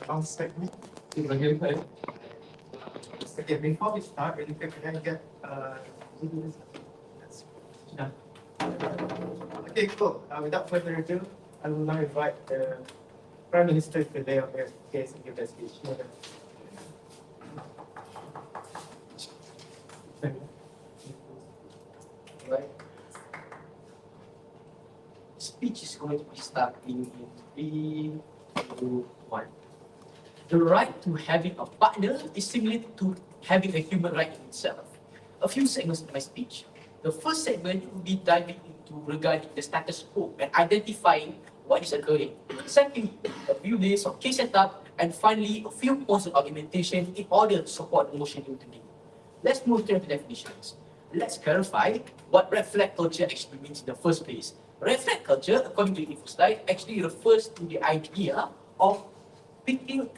bounce technique. Okay, before we start, really quick, can I get yeah. Okay, cool. Without further ado, I will now invite the Prime Minister to lay out their case and give their speech. Right. Speech is going to be starting in 3, 2, 1. The right to having a partner is similar to having a human right in itself. A few segments of my speech. The first segment will be diving into regarding the status quo and identifying what is occurring. Secondly, a few days of case setup, and finally, a few points of argumentation in order to support the motion today. Let's move to the definitions. Let's clarify what red flag culture actually means in the first place. Red flag culture, according to the info slide, actually refers to the idea of picking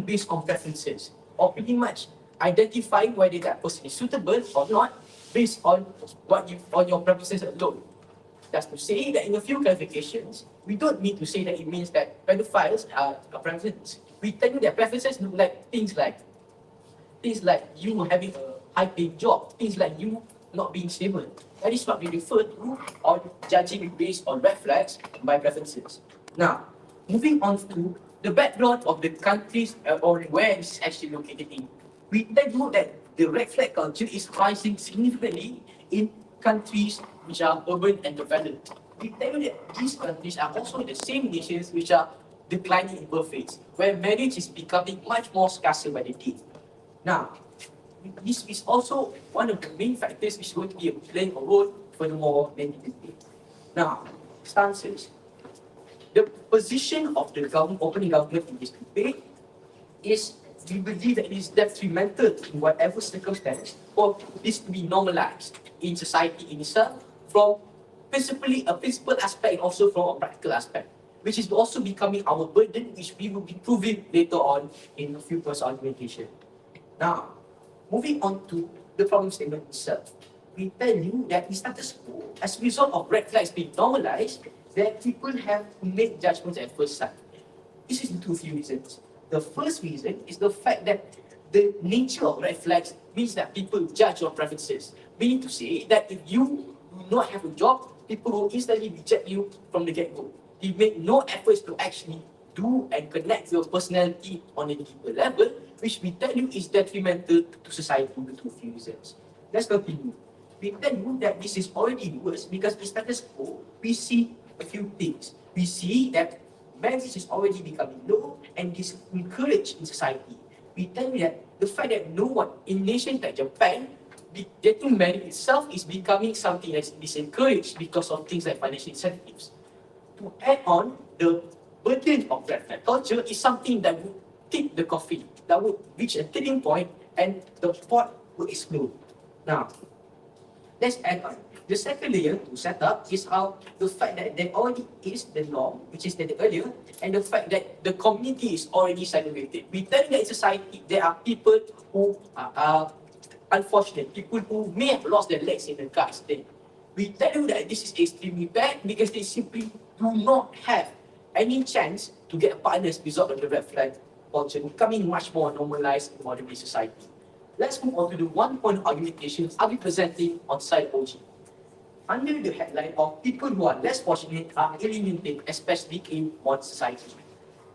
based on preferences, or pretty much identifying whether that person is suitable or not based on your preferences alone. That's to say that in a few clarifications, we don't mean to say that it means that pedophiles are preferences. We tell you that preferences look like things like you having a high-paid job, things like you not being stable. That is what we refer to on judging based on red flags by preferences. Now, moving on to the background of the countries or where it's actually located in. We tell you that the red flag culture is rising significantly in countries which are urban and developed. We tell you that these countries are also the same nations which are declining in birth rates, where marriage is becoming much more scarcer by the day. Now, this is also one of the main factors which is going to be playing a role furthermore than the debate. Now, stances. The position of the opening government in this debate is we believe that it is detrimental in whatever circumstance for this to be normalized in society in itself from principally a principal aspect and also from a practical aspect, which is also becoming our burden, which we will be proving later on in a few points of argumentation. Now, moving on to the problem statement itself, we tell you that the status quo, as a result of red flags being normalized, that people have to make judgments at first sight. This is due to a few reasons. The first reason is the fact that the nature of red flags means that people judge your preferences. Meaning to say that if you do not have a job, people will instantly reject you from the get-go. They make no efforts to actually do and connect your personality on a deeper level, which we tell you is detrimental to society due to a few reasons. Let's continue. We tell you that this is already worse because in status quo, we see a few things. We see that marriage is already becoming low and is encouraged in society. We tell you that the fact that no one in nations like Japan, getting married itself is becoming something that is encouraged because of things like financial incentives. To add on, the burden of red flag culture is something that would tip the coffee, that would reach a tipping point and the pot would explode. Now, let's add on. The second layer to set up is how the fact that there already is the norm, which is stated earlier, and the fact that the community is already segregated. We tell you that in society, there are people who are unfortunate, people who may have lost their legs in the car accident. We tell you that this is extremely bad because they simply do not have any chance to get a partner as a result of the red flag culture becoming much more normalized in modern day society. Let's move on to the one point of argumentation I'll be presenting on side OG. Under the headline of people who are less fortunate are alienated, especially in modern society.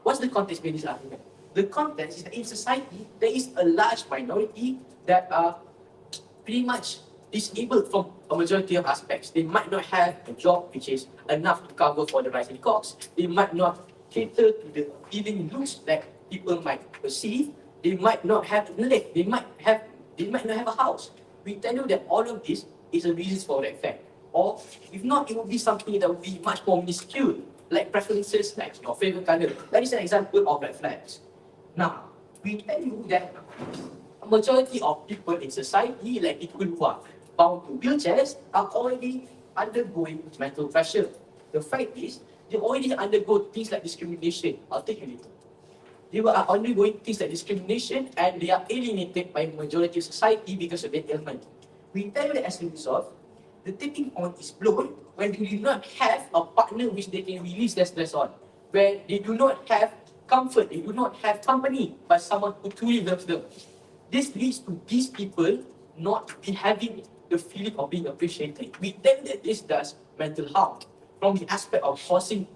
What's the context behind this argument? The context is that in society, there is a large minority that are pretty much disabled from a majority of aspects. They might not have a job which is enough to cover for the rising costs. They might not cater to the appealing looks that people might perceive. They might not have a leg. They might not have a house. We tell you that all of this is a reason for red flag. Or if not, it will be something that will be much more minuscule, like preferences, like your favorite color. That is an example of red flags. Now, we tell you that a majority of people in society, like people who are bound to wheelchairs, are already undergoing mental pressure. The fact is, they already undergo things like discrimination. I'll take you later. They are undergoing things like discrimination and they are alienated by the majority of society because of their ailment. We tell you that as a result, the tipping point is blown when they do not have a partner which they can release their stress on, where they do not have comfort, they do not have company by someone who truly loves them. This leads to these people not be having the feeling of being appreciated. We think that this does mental harm from the aspect of causing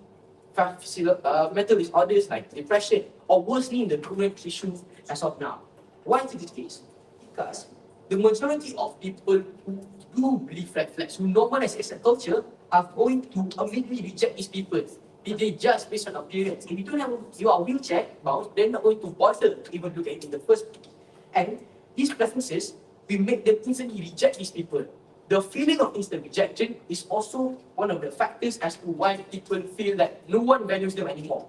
mental disorders like depression or worsening the current issues as of now. Why is this case? Because the majority of people who do believe red flags, who normalize as a culture, are going to immediately reject these people. If they just based on appearance. If you don't have you are wheelchair bound, they're not going to bother to even look at it in the first place. And these preferences will make them instantly reject these people. The feeling of instant rejection is also one of the factors as to why people feel that no one values them anymore.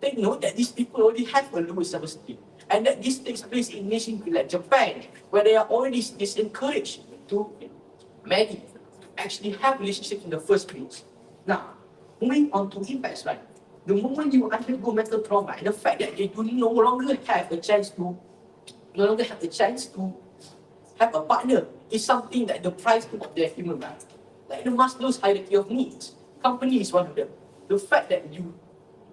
Take note that these people already have a lower self-esteem, and that this takes place in nations like Japan, where they are already disencouraged to marry, actually have relationships in the first place. Now, moving on to impacts, right? The moment you undergo mental trauma, and the fact that they do no longer have a chance to have a partner is something that the price of their human rights. Like the Maslow's hierarchy of needs. Company is one of them. The fact that you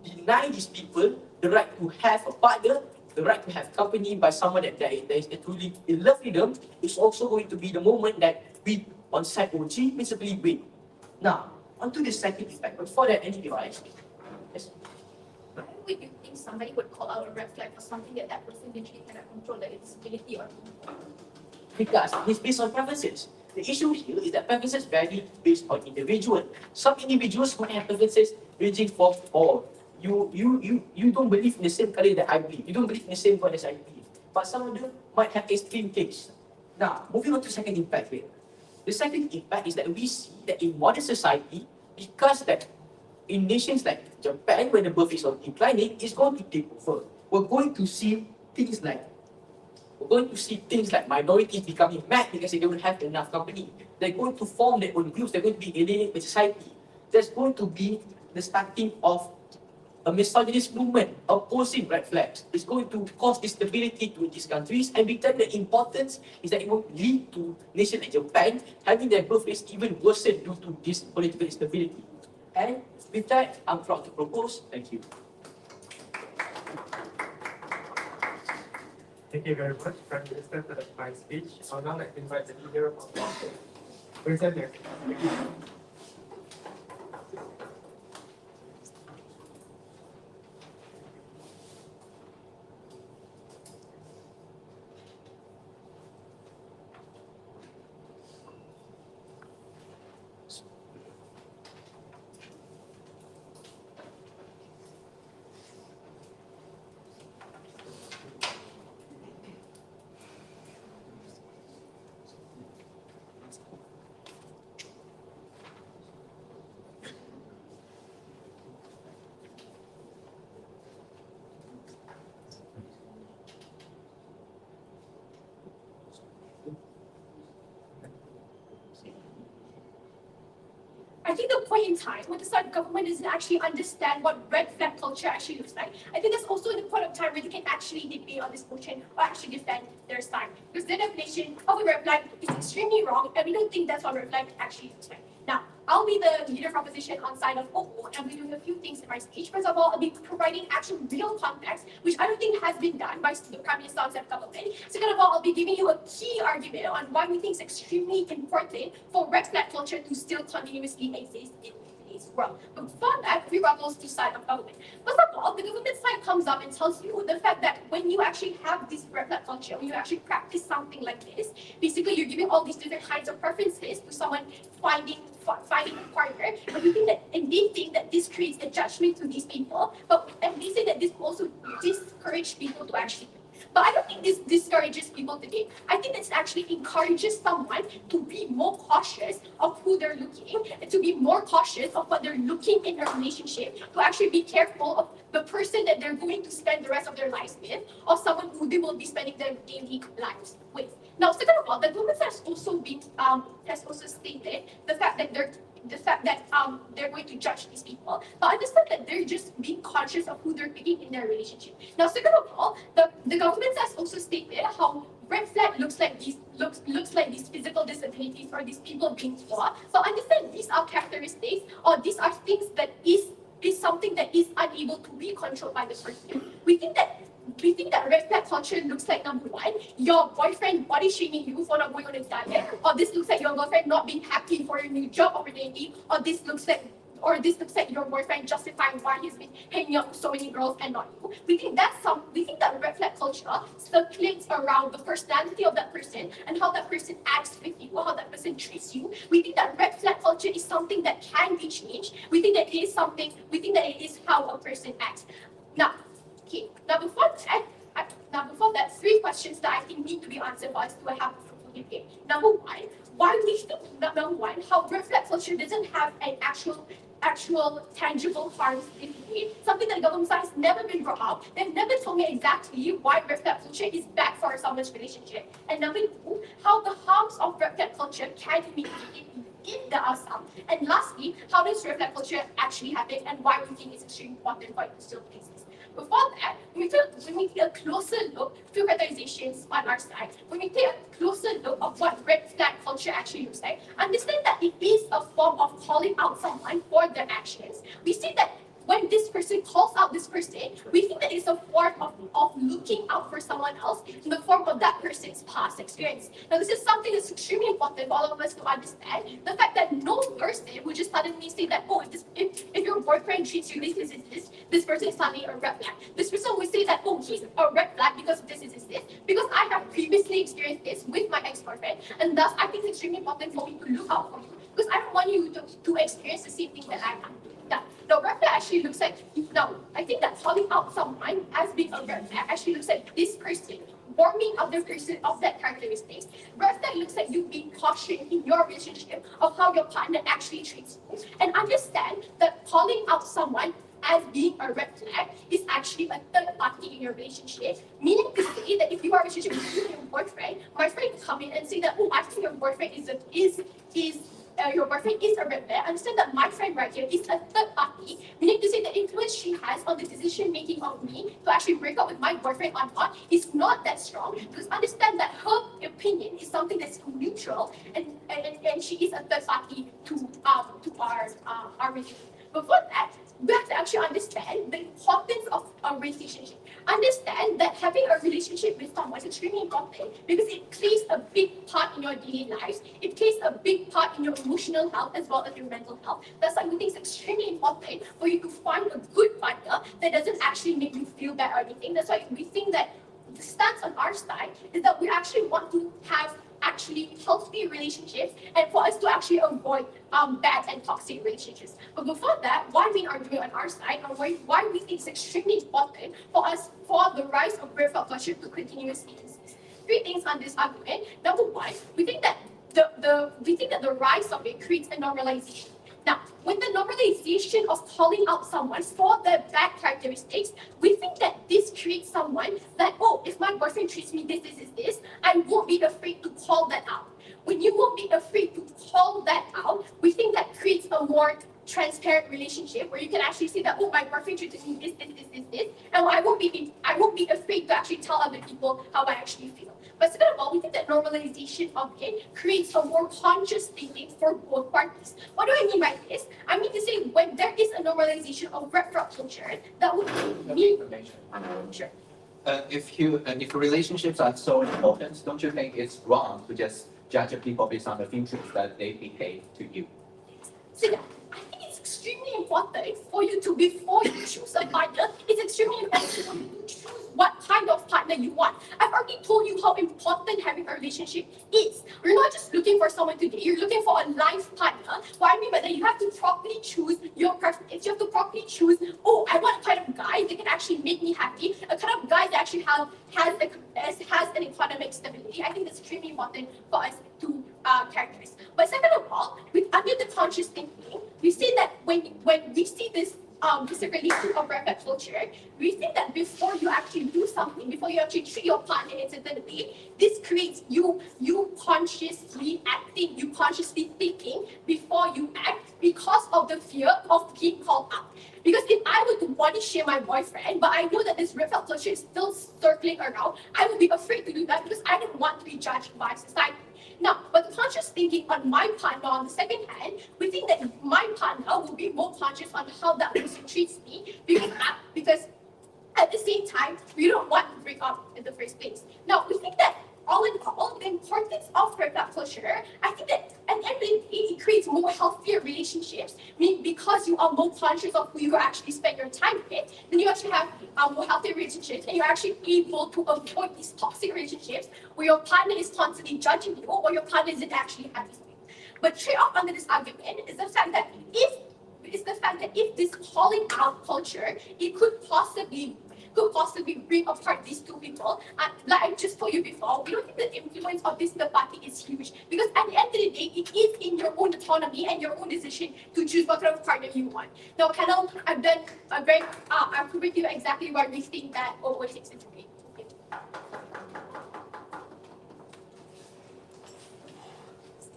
deny these people the right to have a partner, the right to have company by someone that is truly in love with them, is also going to be the moment that we on side OG principally win. Now, onto the second effect. Before that, any device. Yes. Why would you think somebody would call out a red flag for something that that person literally cannot control, like its ability or Because it's based on preferences. The issue here is that preferences vary based on individual. Some individuals might have preferences ranging from, oh, you don't believe in the same color that I believe. You don't believe in the same God as I believe. But some of them might have extreme case. Now, moving on to second impact here. The second impact is that we see that in modern society, because that in nations like Japan, when the birth rate is declining, it's going to take over. We're going to see things like minorities becoming mad because they don't have enough company. They're going to form their own groups. They're going to be alienated with society. There's going to be the starting of a misogynist movement opposing red flags. It's going to cause instability to these countries, and we tell the importance is that it will lead to nations like Japan having their birth rates even worsen due to this political instability. And with that, I'm proud to propose. Thank you. Thank you very much, Prime Minister, for the fine speech. I would now like to invite the leader of the presenter. I think the point in time when the South government doesn't actually understand what red flag culture actually looks like, I think that's also the point of time where they can actually debate on this motion or actually defend their side. Because their definition of a red flag is extremely wrong, and we don't think that's what red flag actually looks like. Now, I'll be the leader of opposition on side of OPPO, and I'll be doing a few things in my speech. First of all, I'll be providing actual real context, which I don't think has been done by the Prime Minister of government. Second of all, I'll be giving you a key argument on why we think it's extremely important for red flag culture to still continuously exist in today's world. But before that, we goes to side of government. First of all, the government side comes up and tells you the fact that when you actually have this red flag culture, when you actually practice something like this, basically you're giving all these different kinds of preferences to someone finding a partner, but we think that, and they think that this creates a judgment to these people, and they say that this also discourages people to actually. But I don't think this discourages people today. I think this actually encourages someone to be more cautious of who they're looking, and to be more cautious of what they're looking in a relationship, to actually be careful of the person that they're going to spend the rest of their lives with, or someone who they will be spending their daily lives with. Now, second of all, the government has also stated the fact that they're going to judge these people, but understand that they're just being conscious of who they're picking in their relationship. Now, second of all, the government has also stated how red flag looks like these physical disabilities or these people being poor. So understand these are characteristics or these are things that is something that is unable to be controlled by the person. We think that red flag culture looks like, number one, your boyfriend body shaming you for not going on a diet, or this looks like your girlfriend not being happy for your new job opportunity, or this looks like your boyfriend justifying why he's been hanging out with so many girls and not you. We think that red flag culture circulates around the personality of that person and how that person acts with you, how that person treats you. We think that red flag culture is something that can be changed. We think that it is how a person acts. Now, before that, three questions that I think need to be answered for us to have a debate. Number one, how red flag culture doesn't have an actual tangible harms in it. Something that the government side has never been brought up. They've never told me exactly why red flag culture is bad for someone's relationship. And number two, how the harms of red flag culture can be mitigated if there are some. And lastly, how does red flag culture actually happen and why we think it's extremely important for it to still exist. Before that, when we take a closer look, few categorizations on our side, when we take a closer look of what red flag culture actually looks like, understand that it is a form of calling out someone for their actions. We see that when this person calls out this person, we think that it's a form of looking out for someone else in the form of that person's past experience. Now, this is something that's extremely important for all of us to understand. The fact that no person would just suddenly say that, oh, if your boyfriend treats you this person is suddenly a red flag. This person would say that, oh, he's a red flag because of this, because I have previously experienced this with my ex-boyfriend, and thus I think it's extremely important for me to look out for you, because I don't want you to experience the same thing that I have. Now, red flag actually looks like, now, I think that calling out someone as being a red flag actually looks like this person warming other person of that characteristics. Red flag looks like you being cautious in your relationship of how your partner actually treats you. And understand that calling out someone as being a red flag is actually a third party in your relationship. Meaning to say that if you are in a relationship with you and your boyfriend, my friend come in and say that, oh, I think your boyfriend is a red flag. Understand that my friend right here is a third party, meaning to say the influence she has on the decision making of me to actually break up with my boyfriend or not is not that strong. Because understand that her opinion is something that's neutral, and she is a third party to our relationship. Before that, we have to actually understand the importance of a relationship. Understand that having a relationship with someone is extremely important because it plays a big part in your daily lives. It plays a big part in your emotional health as well as your mental health. That's why we think it's extremely important for you to find a good partner that doesn't actually make you feel bad or anything. That's why we think that the stance on our side is that we actually want to have actually healthy relationships and for us to actually avoid bad and toxic relationships. But before that, why we are doing on our side and why we think it's extremely important for us for the rise of red flag culture to continuously exist. Three things on this argument. Number one, we think that the rise of it creates a normalization. Now, with the normalization of calling out someone for their bad characteristics, we think that this creates someone that, oh, if my boyfriend treats me this, I won't be afraid to call that out. When you won't be afraid to call that out, we think that creates a more transparent relationship where you can actually say that, oh, my boyfriend treated me this, and I won't be afraid to actually tell other people how I actually feel. But second of all, we think that normalization of it creates a more conscious thinking for both parties. What do I mean by this? I mean to say when there is a normalization of red flag culture, that would mean sure. If relationships are so important, don't you think it's wrong to just judge people based on the features that they behave to you? So yeah, I think it's extremely important for you to, before you choose a partner, it's extremely important for you to choose what kind of partner you want. I've already told you how important having a relationship is. You're not just looking for someone today, you're looking for a life partner. What I mean by that, you have to properly choose your preference. You have to properly choose, oh, I want a kind of guy that can actually make me happy, a kind of guy that actually has an economic stability. I think that's extremely important for us to characterize. But second of all, under the conscious thinking, we see that when we see this dissemination of red flag culture, we think that before you actually do something, before you actually treat your partner in a certain way, this creates you consciously acting, you consciously thinking before you act because of the fear of being called out. Because if I were to body shame my boyfriend, but I know that this red flag culture is still circling around, I would be afraid to do that because I don't want to be judged by society. Now, but the conscious thinking on my partner, on the second hand, we think that my partner will be more conscious on how that person treats me because at the same time, we don't want to break up in the first place. Now, we think that all in all, the importance of red flag culture, I think that at the end of the day, it creates more healthier relationships. I mean, because you are more conscious of who you actually spend your time with, then you actually have more healthier relationships, and you're actually able to avoid these toxic relationships where your partner is constantly judging you or your partner isn't actually happy with you. But trade-off under this argument is the fact that if this calling out culture, it could possibly bring apart these two people. And like I just told you before, we don't think the influence of this third party is huge because at the end of the day, it is in your own autonomy and your own decision to choose what kind of partner you want. Now, panel, I've proven to you exactly why we think that over takes into account.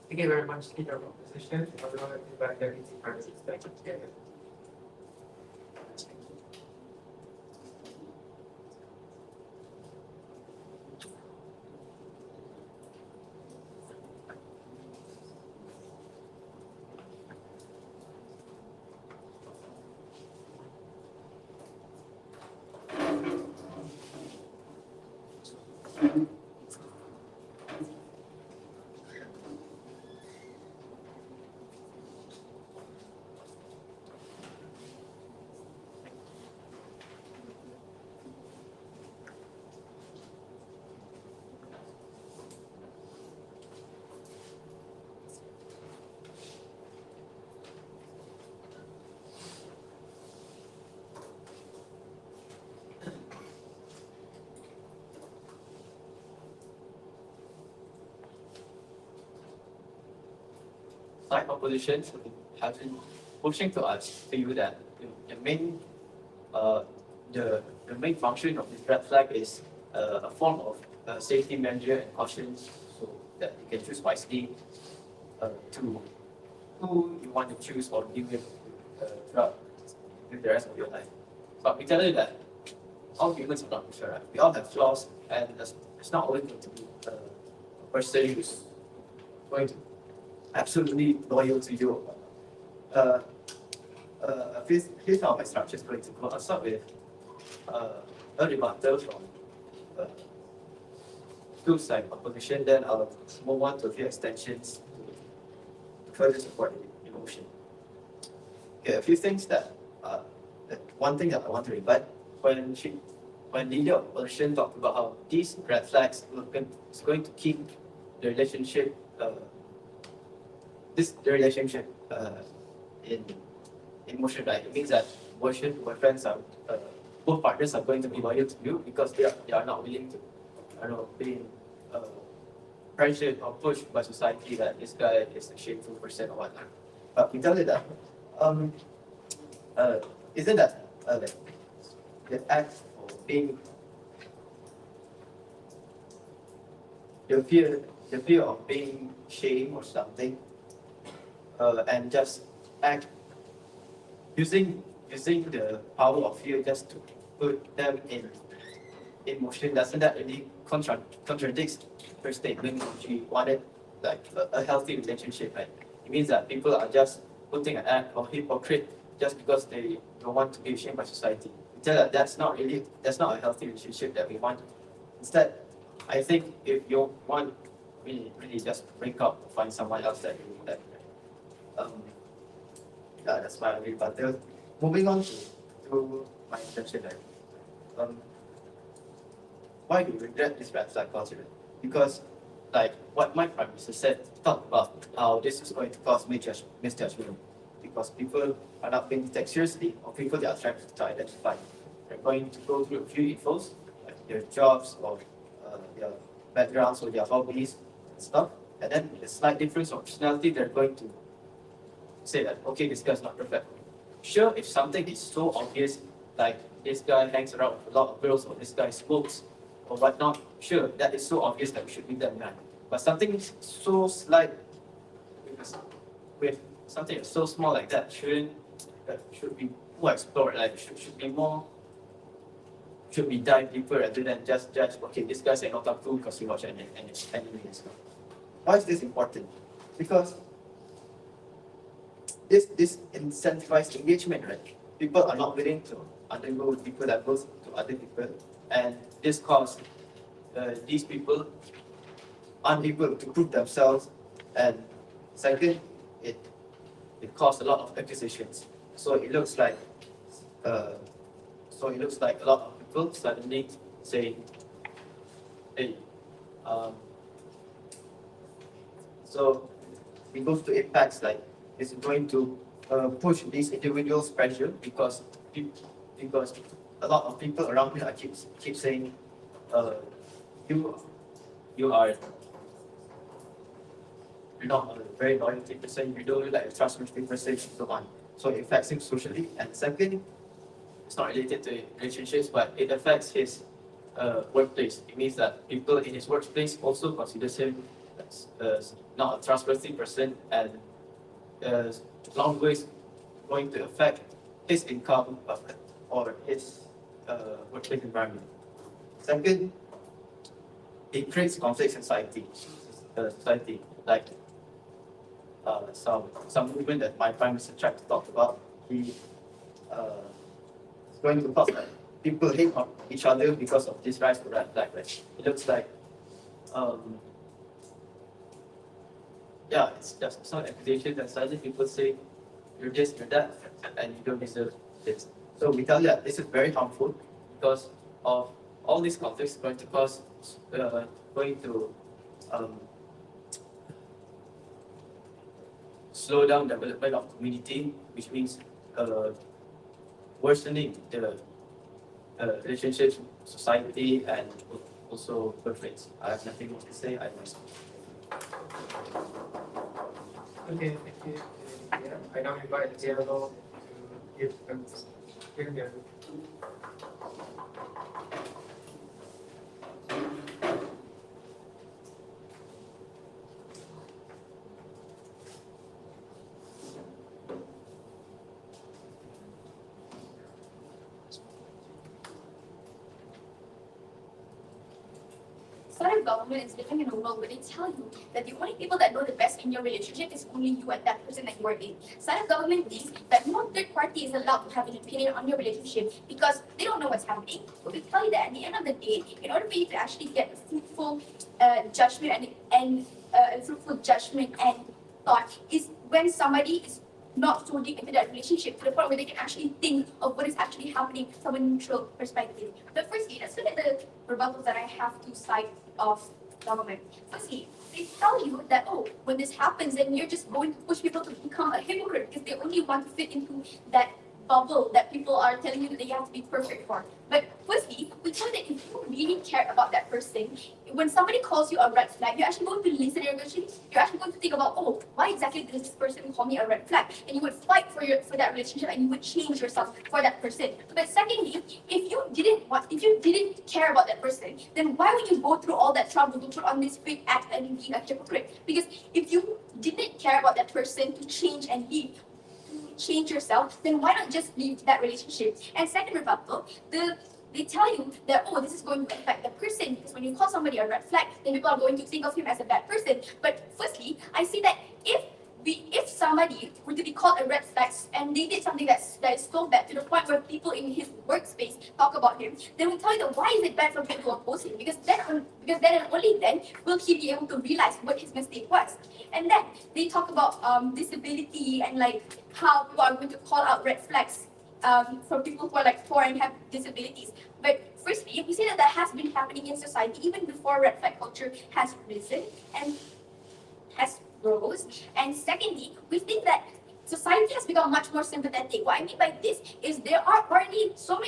Thank you very much for your proposition. I will not invite the meeting participants back together. Side oppositions have been pushing to us to you that the main the main function of this red flag is a form of safety measure and caution so that you can choose wisely to who you want to choose or deal with throughout with the rest of your life. But we tell you that all humans are not equal, right? We all have flaws, and it's not always going to be a person who's going to absolutely loyal to you. Here's how my structure is going to go. I'll start with a rebuttal from two side opposition, then I'll move on to a few extensions to further support the emotion. Okay, a few things that one thing that I want to rebut when leader of opposition talked about how these red flags is going to keep the relationship in motion, right? It means that boyfriends are both partners are going to be loyal to you because they are not willing to, I don't know, being pressured or pushed by society that this guy is a shameful person or whatnot. But we tell you that isn't that like the act of being the fear of being shamed or something, and just act using the power of fear just to put them in motion, doesn't that really contradicts her statement she wanted like a healthy relationship, right? It means that people are just putting an act of hypocrite just because they don't want to be ashamed by society. We tell that that's not a healthy relationship that we want. Instead, I think if you want really just break up or find someone else that you like. Yeah, that's my rebuttal. Moving on to my intention, right? Why do we regret this red flag culture? Because, like what my prime minister said, talked about how this is going to cause misjudgment. Because people are not being taken seriously, or people they are trying to identify. They're going to go through a few infos, like their jobs or their backgrounds or their hobbies and stuff. And then with a slight difference of personality, they're going to say that, okay, this guy's not perfect. sure, if something is so obvious, like this guy hangs around with a lot of girls or this guy smokes or whatnot, sure, that is so obvious that we should leave them behind. But something so slight, with something so small like that, should be more explored. Like should be more, should be dive deeper rather than just judge. Okay, this guy's an otaku because he watch anime and stuff. Why is this important? Because this incentivized engagement, right? People are not willing to undergo deeper levels to other people, and this caused these people unable to prove themselves, and second, it caused a lot of accusations. So it looks like a lot of people suddenly say, hey, so it goes to impacts like it's going to push these individuals' pressure because a lot of people around me keep saying, you are you're not a very loyal person, you don't look like a trustworthy person, and so on. So it affects him socially. And second, it's not related to relationships, but it affects his workplace. It means that people in his workplace also consider him as not a trustworthy person, and long ways going to affect his income or his workplace environment. Second, it creates conflicts in society. Like some movement that my Prime Minister tried to talk about, he is going to cause like people hate on each other because of this rise to red flag. Right? It looks like it's just some accusation that suddenly people say you're this, you're that, and you don't deserve this. So we tell you that this is very harmful because of all these conflicts going to cause slow down development of community, which means worsening the relationships, society, and also birth rates. I have nothing more to say. I must. Okay, thank you. Yeah, I now invite the CLO to give their Southern government is living in a world where they tell you that the only people that know the best in your relationship is only you and that person that you are in. Southern government thinks that no third party is allowed to have an opinion on your relationship because they don't know what's happening. But we tell you that at the end of the day, in order for you to actually get a fruitful judgment and fruitful judgment and thought is when somebody is not so deep into that relationship to the point where they can actually think of what is actually happening from a neutral perspective. But firstly, let's look at the rebuttals that I have to cite of government. Firstly, they tell you that, oh, when this happens, then you're just going to push people to become a hypocrite because they only want to fit into that bubble that people are telling you that they have to be perfect for. But firstly, we tell you that if you really care about that person, when somebody calls you a red flag, you're actually going to listen to your you're actually going to think about, oh, why exactly does this person call me a red flag? And you would fight for that relationship and you would change yourself for that person. But secondly, if you didn't care about that person, then why would you go through all that trouble to put on this fake act and be a hypocrite? Because if you didn't care about that person to change and change yourself, then why not just leave that relationship? And second rebuttal, they tell you that, oh, this is going to affect the person because when you call somebody a red flag, then people are going to think of him as a bad person. But firstly, I see that if somebody were to be called a red flag and they did something that is so bad to the point where people in his workspace talk about him, then we tell you that why is it bad for people to oppose him? Because then and only then will he be able to realize what his mistake was. And then they talk about disability and like how people are going to call out red flags for people who are like poor and have disabilities. But firstly, we say that has been happening in society even before red flag culture has risen and has rose. And secondly, we think that society has become much more sympathetic. What I mean by this is there are already so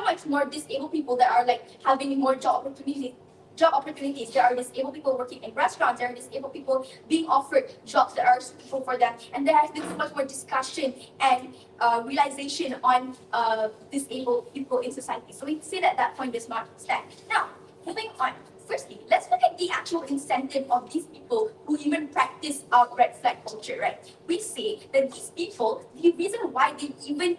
much more disabled people that are like having more job opportunities job opportunities. There are disabled people working in restaurants. There are disabled people being offered jobs that are suitable for them. And there has been so much more discussion and realization on disabled people in society. So we say that point does not stand. Now, moving on. Firstly, let's look at the actual incentive of these people who even practice red flag culture, right? We say that these people, the reason why they even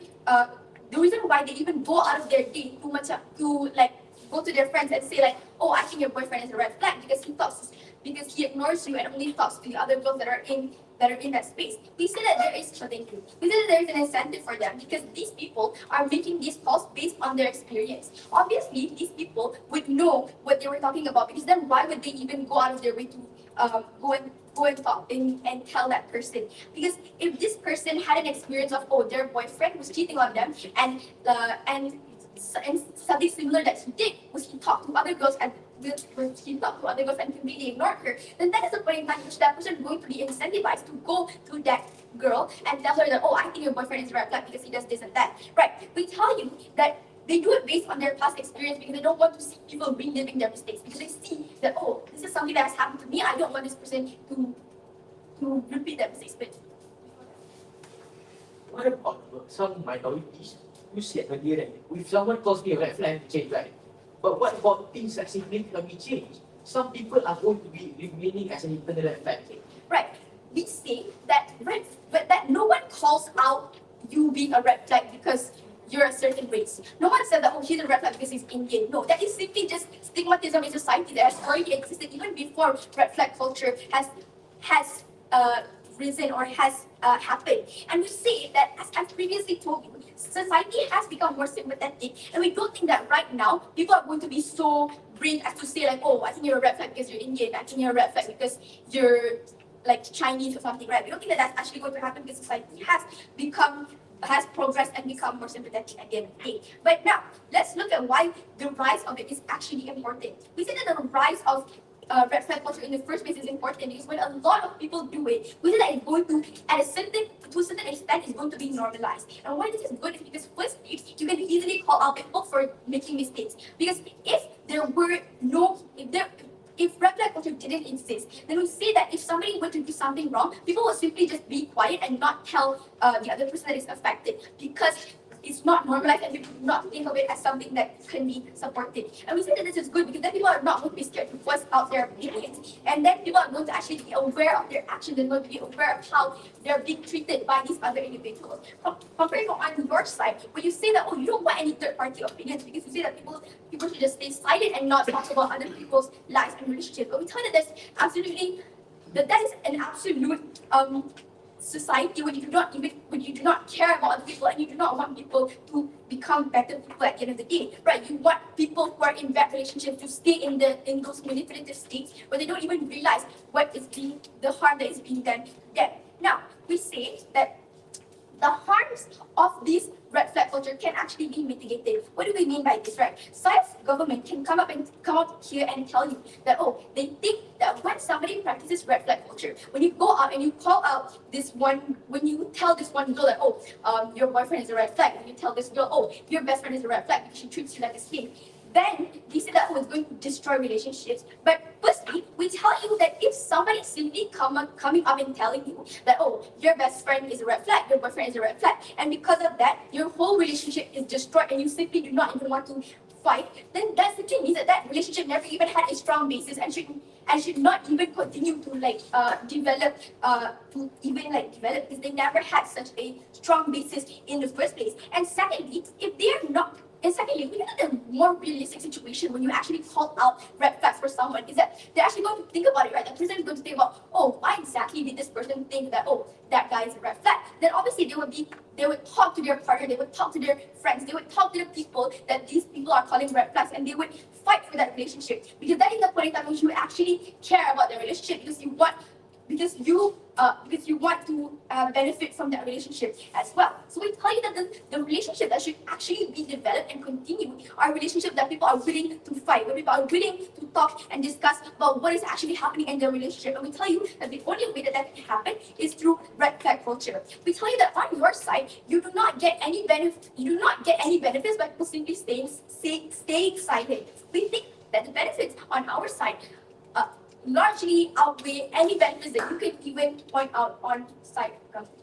go out of their day to like go to their friends and say like, oh, I think your boyfriend is a red flag because he ignores you and only talks to the other girls that are in that space. We say that there is an incentive for them because these people are making these calls based on their experience. Obviously, these people would know what they were talking about because then why would they even go out of their way to go and talk and tell that person? Because if this person had an experience of their boyfriend was cheating on them and something similar that he did was he talked to other girls and completely ignored her, then that is the point in time which that person is going to be incentivized to go to that girl and tell her that, oh, I think your boyfriend is a red flag because he does this and that. Right. We tell you that they do it based on their past experience because they don't want to see people reliving their mistakes because they see that, oh, this is something that has happened to me. I don't want this person to repeat that mistake. But what about some minorities? You said earlier that if someone calls me a red flag, change, right? But what about things that significantly change? Some people are going to be remaining as an internal red flag. Right. We say that that no one calls out you being a red flag because you're a certain race. No one said that, oh, he's a red flag because he's Indian. No, that is simply just stigmatism in society that has already existed even before red flag culture has risen or has happened. And we say that, as I've previously told you, society has become more sympathetic, and we don't think that right now people are going to be so brave as to say like, oh, I think you're a red flag because you're Indian. I think you're a red flag because you're like Chinese or something, right? We don't think that that's actually going to happen because society has progressed and become more sympathetic at the end of the day. But now, let's look at why the rise of it is actually important. We say that the rise of red flag culture in the first place is important because when a lot of people do it, we say that it's going to, to a certain extent, it's going to be normalized. And why this is good is because firstly, you can easily call out people for making mistakes. Because if red flag culture didn't exist, then we say that if somebody were to do something wrong, people would simply just be quiet and not tell the other person that is affected because it's not normalized and people do not think of it as something that can be supported. And we say that this is good because then people are not going to be scared to voice out their opinions. And then people are going to actually be aware of their actions and going to be aware of how they're being treated by these other individuals. Comparing on your side, when you say that, oh, you don't want any third-party opinions because you say that people should just stay silent and not talk about other people's lives and relationships. But we tell that that is an absolute society when you do not care about other people and you do not want people to become better people at the end of the day, right? You want people who are in bad relationships to stay in those manipulative states where they don't even realize the harm that is being done to them. Now, we say that the harms of this red flag culture can actually be mitigated. What do we mean by this, right? Science government can come out here and tell you that, oh, they think that when somebody practices red flag culture, when you go out and you call out when you tell this one girl that, oh, your boyfriend is a red flag, and you tell this girl, oh, your best friend is a red flag because she treats you like a slave, then they say that, oh, it's going to destroy relationships. But firstly, we tell you that if somebody simply coming up and telling you that, oh, your best friend is a red flag, your boyfriend is a red flag, and because of that, your whole relationship is destroyed and you simply do not even want to fight, then that simply means that relationship never even had a strong basis and should not even continue to develop because they never had such a strong basis in the first place. And secondly, we look at a more realistic situation when you actually call out red flags for someone is that they're actually going to think about it, right? The person is going to think about, oh, why exactly did this person think that, oh, that guy is a red flag? Then obviously they would talk to their partner, they would talk to their friends, they would talk to the people that these people are calling red flags, and they would fight for that relationship. Because that is the point in time when you actually care about the relationship because you want to benefit from that relationship as well. So we tell you that the relationship that should actually be developed and continue are relationships that people are willing to fight, where people are willing to talk and discuss about what is actually happening in their relationship. And we tell you that the only way that can happen is through red flag culture. We tell you that on your side, you do not get any benefits by people simply staying silent. We think that the benefits on our side largely outweigh any benefits that you can even point out on side government.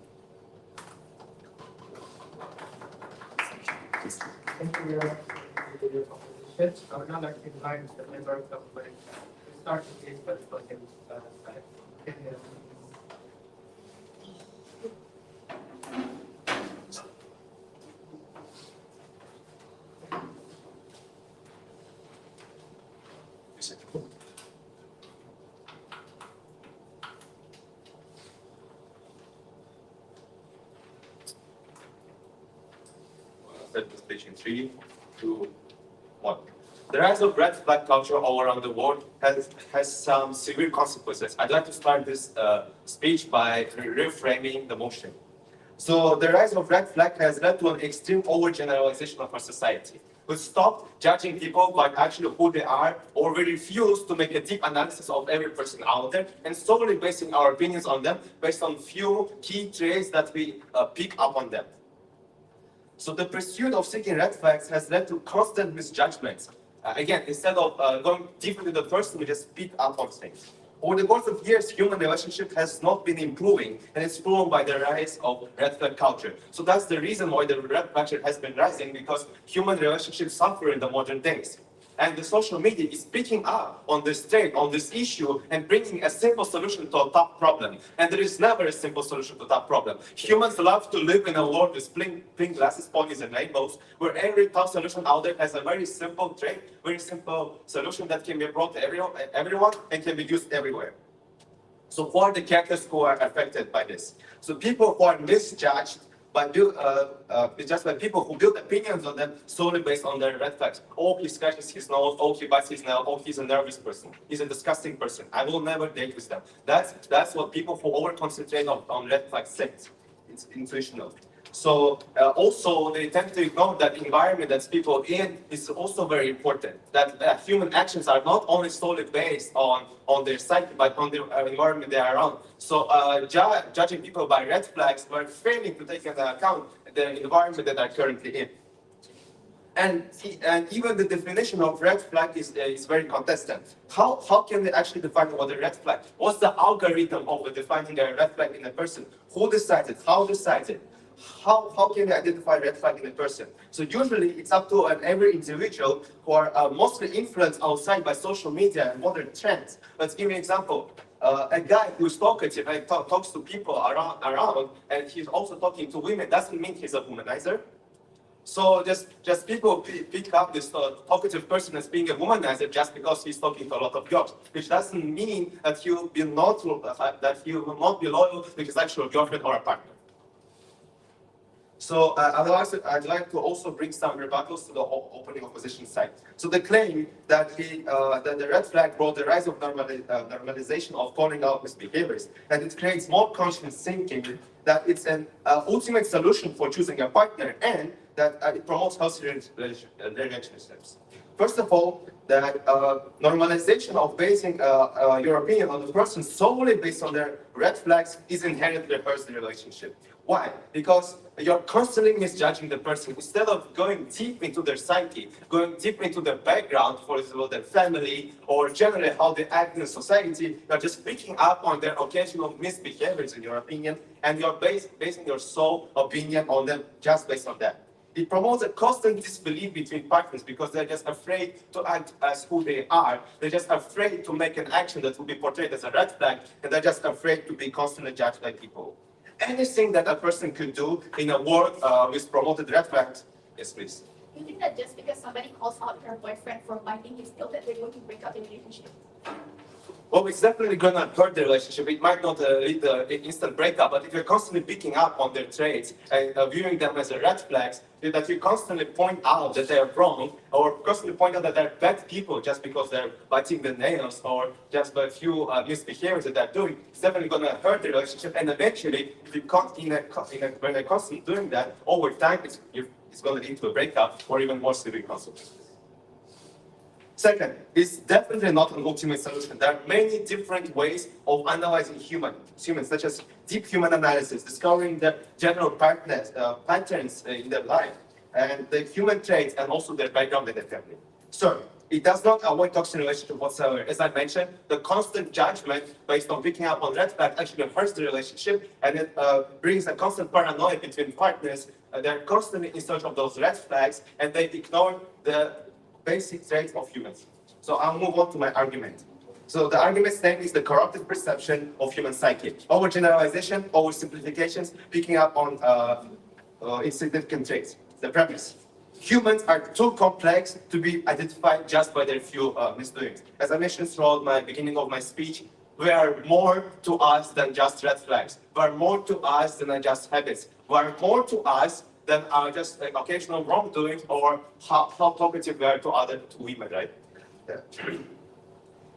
Thank you for your propositions. I would now like to invite the member of government to start the case by the podium side. Set the stage in 3, 2, 1. The rise of red flag culture all around the world has some severe consequences. I'd like to start this speech by reframing the motion. So the rise of red flag has led to an extreme overgeneralization of our society. We stop judging people by actually who they are, or we refuse to make a deep analysis of every person out there, and solely basing our opinions on them based on few key traits that we pick up on them. So the pursuit of seeking red flags has led to constant misjudgments. Again, instead of going deep into the person, we just pick up on things. Over the course of years, human relationship has not been improving, and it's proven by the rise of red flag culture. So that's the reason why the red flag culture has been rising, because human relationships suffer in the modern days. And the social media is picking up on this trend, on this issue, and bringing a simple solution to a tough problem. And there is never a simple solution to a tough problem. Humans love to live in a world with pink glasses, ponies, and rainbows, where every tough solution out there has a very simple trait, very simple solution that can be brought to everyone and can be used everywhere. So who are the characters who are affected by this? So people who are misjudged just by people who build opinions on them solely based on their red flags. Oh, he scratches his nose. Oh, he bites his nail. Oh, he's a nervous person. He's a disgusting person. I will never date with them. That's what people who over-concentrate on red flags say. It's intuitional. So also they tend to ignore that environment that people in is also very important. That human actions are not only solely based on their psyche, but on the environment they are around. So judging people by red flags, we're failing to take into account the environment that they're currently in. And even the definition of red flag is very contested. How can they actually define what a red flag? What's the algorithm of defining a red flag in a person? Who decided? How decided? How can they identify red flag in a person? So usually it's up to every individual who are mostly influenced outside by social media and modern trends. Let's give you an example. A guy who's talkative and talks to people around, and he's also talking to women, doesn't mean he's a womanizer. So just people pick up this talkative person as being a womanizer just because he's talking to a lot of girls, which doesn't mean that he will not be loyal to his actual girlfriend or a partner. So I'd like to also bring some rebuttals to the opening opposition side. So the claim that the red flag brought the rise of normalization of calling out misbehaviors, that it creates more conscious thinking, that it's an ultimate solution for choosing a partner, and that it promotes healthy relationships. First of all, that normalization of basing your opinion on the person solely based on their red flags is inherently hurts the relationship. Why? Because you're constantly misjudging the person. Instead of going deep into their psyche, going deep into their background, for example, their family, or generally how they act in society, you're just picking up on their occasional misbehaviors in your opinion, and you're basing your sole opinion on them just based on that. It promotes a constant disbelief between partners because they're just afraid to act as who they are. They're just afraid to make an action that will be portrayed as a red flag, and they're just afraid to be constantly judged by people. Anything that a person could do in a world with promoted red flags, yes, please. You think that just because somebody calls out her boyfriend for biting his nail, that they're going to break up the relationship? Well, it's definitely going to hurt the relationship. It might not lead to an instant breakup, but if you're constantly picking up on their traits and viewing them as red flags, that you constantly point out that they're wrong, or constantly point out that they're bad people just because they're biting the nails, or just by a few misbehaviors that they're doing, it's definitely going to hurt the relationship. And eventually, if you when they're constantly doing that, over time, it's going to lead to a breakup or even more severe consequences. Second, it's definitely not an ultimate solution. There are many different ways of analyzing humans, such as deep human analysis, discovering the general patterns in their life, and the human traits, and also their background and their family. So, It does not avoid toxic relationship whatsoever. As I mentioned, the constant judgment based on picking up on red flags actually hurts the relationship, and it brings a constant paranoia between partners. They're constantly in search of those red flags, and they ignore the basic traits of humans. So I'll move on to my argument. So the argument's name is the corrupted perception of human psyche. Overgeneralization, oversimplifications, picking up on insignificant traits. The premise. Humans are too complex to be identified just by their few misdoings. As I mentioned throughout my beginning of my speech, we are more to us than just red flags. We are more to us than just habits. We are more to us than just occasional wrongdoings or how talkative we are to women, right? Yeah.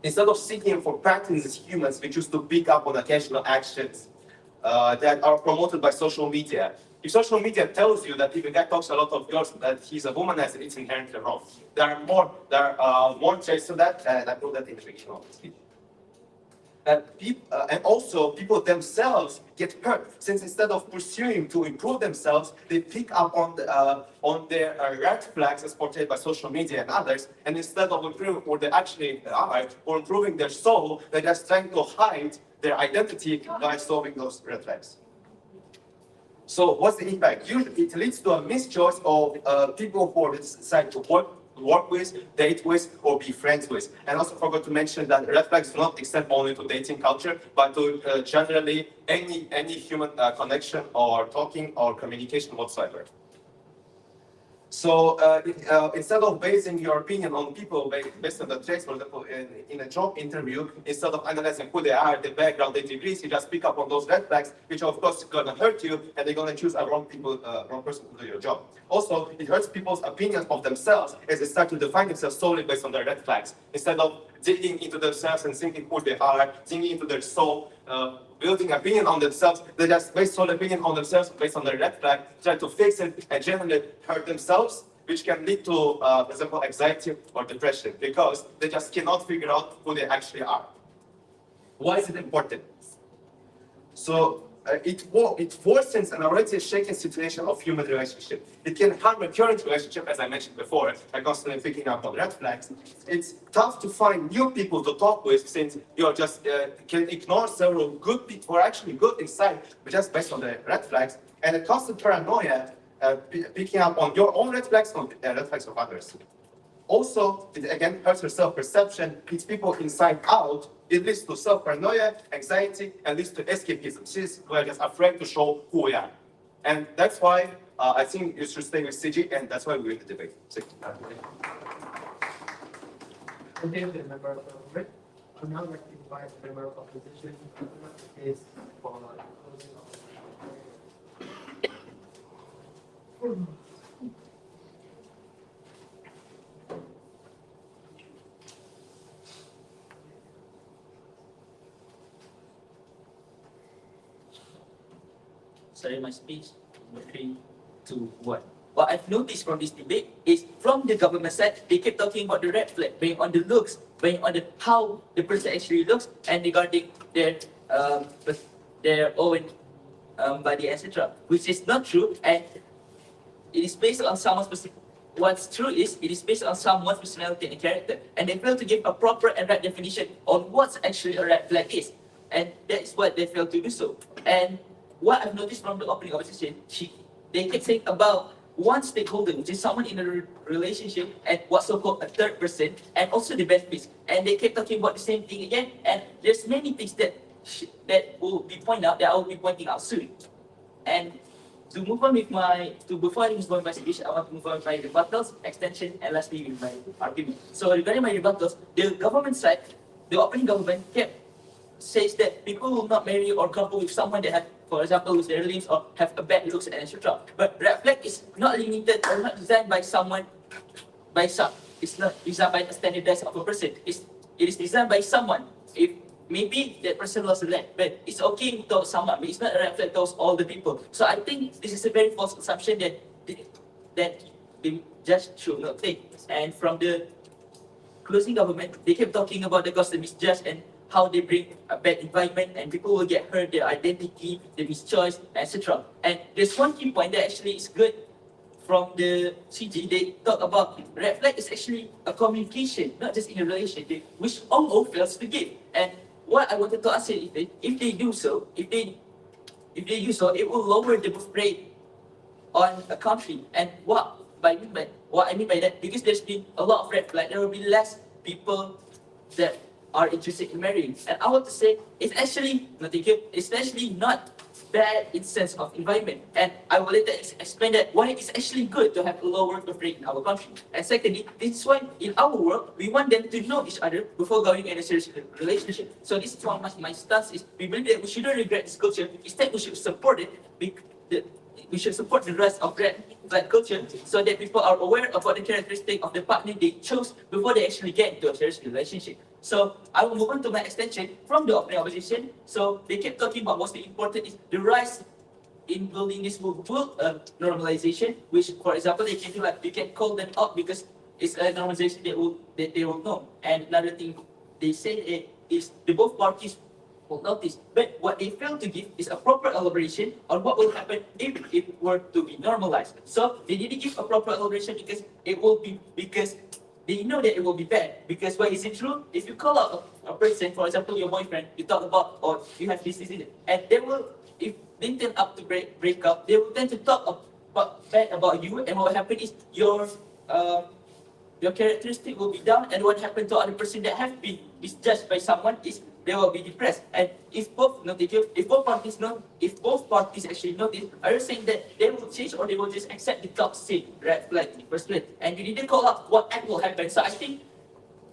Instead of seeking for patterns as humans, we choose to pick up on occasional actions that are promoted by social media. If social media tells you that if a guy talks a lot of girls, that he's a womanizer, it's inherently wrong. There are more traits to that, and I put that in the beginning of the speech. And also, people themselves get hurt, since instead of pursuing to improve themselves, they pick up on their red flags as portrayed by social media and others, and instead of improving what they actually are, or improving their soul, they're just trying to hide their identity by solving those red flags. So what's the impact? Usually it leads to a mischoice of people who decide to work with, date with, or be friends with. And also forgot to mention that red flags do not extend only to dating culture, but to generally any human connection or talking or communication whatsoever. So instead of basing your opinion on people based on the traits, for example, in a job interview, instead of analyzing who they are, their background, their degrees, you just pick up on those red flags, which of course is gonna hurt you, and they're gonna choose a wrong person to do your job. Also, it hurts people's opinions of themselves as they start to define themselves solely based on their red flags, instead of digging into themselves and thinking who they are, digging into their soul, building opinion on themselves. They just base sole opinion on themselves based on their red flag, try to fix it and generally hurt themselves, which can lead to, for example, anxiety or depression, because they just cannot figure out who they actually are. Why is it important? So it worsens an already shaken situation of human relationship. It can harm a current relationship, as I mentioned before, by constantly picking up on red flags. It's tough to find new people to talk with, since you just can ignore several good people who are actually good inside, but just based on the red flags. And a constant paranoia, picking up on your own red flags or red flags of others. Also, it again hurts your self-perception. It's people inside out. It leads to self-paranoia, anxiety, and leads to escapism. Since we're just afraid to show who we are. And that's why I think you should stay with CG, and that's why we're in the debate. Okay, the member of government. I would now like to invite the member of opposition is for closing of Sorry, my speech. 3, 2, 1. What I've noticed from this debate is from the government side, they keep talking about the red flag, being on the looks, being on the how the person actually looks, and regarding their own body, etc., which is not true, and it is based on someone's what's true is it is based on someone's personality and character, and they fail to give a proper and right definition on what's actually a red flag is, and that is what they fail to do so. And what I've noticed from the opening of the session, they keep saying about one stakeholder, which is someone in a relationship, and what's so-called a third person, and also the benefits. And they keep talking about the same thing again, and there's many things that will be pointed out, that I will be pointing out soon. And to move on with before I move on with my speech, I want to move on with my rebuttals, extension, and lastly with my argument. So regarding my rebuttals, the government side, the opening government says that people will not marry or couple with someone that have, for example, lose their limbs or have a bad looks and etc. But red flag is not limited or not designed by someone, it's not designed by the standardized of a person. It is designed by someone. If maybe that person lost a leg, but it's okay to someone, but it's not a red flag to all the people. So I think this is a very false assumption that the judge should not take. And from the closing government, they kept talking about the cost of misjudge and how they bring a bad environment and people will get hurt, their identity, their mischoice, etc. And there's one key point that actually is good from the CG, they talk about red flag is actually a communication, not just in a relationship, which Ongo fails to give. And what I wanted to ask is that if they do so, if they do so, it will lower the birth rate on a country. And what I mean by that, because there's been a lot of red flag, there will be less people that are interested in marrying. And I want to say it's actually not bad in sense of environment. And I will later explain that why it's actually good to have a lower birth rate in our country. And secondly, this is why in our world we want them to know each other before going in a serious relationship. So this is why my stance is we believe that we shouldn't regret this culture. Instead, we should support it. We should support the rest of that culture so that people are aware about the characteristic of the partner they chose before they actually get into a serious relationship. So I will move on to my extension from the opening opposition. So they kept talking about what's the important is the rise in building this normalization, which for example they can do like you can call them out because it's a normalization that they will know. And another thing they said is the both parties will notice. But what they fail to give is a proper elaboration on what will happen if it were to be normalized. So they didn't give a proper elaboration because they know that it will be bad. Because why is it true? If you call out a person, for example, your boyfriend, you talk about, or you have this, and they will, if they turn up to break up, they will tend to talk bad about you, and what will happen is your characteristic will be down, and what happened to other person that have been misjudged by someone is they will be depressed. And if both parties actually notice, are you saying that they will change or they will just accept the toxic red flag in the first place? And you didn't call out what act will happen. So I think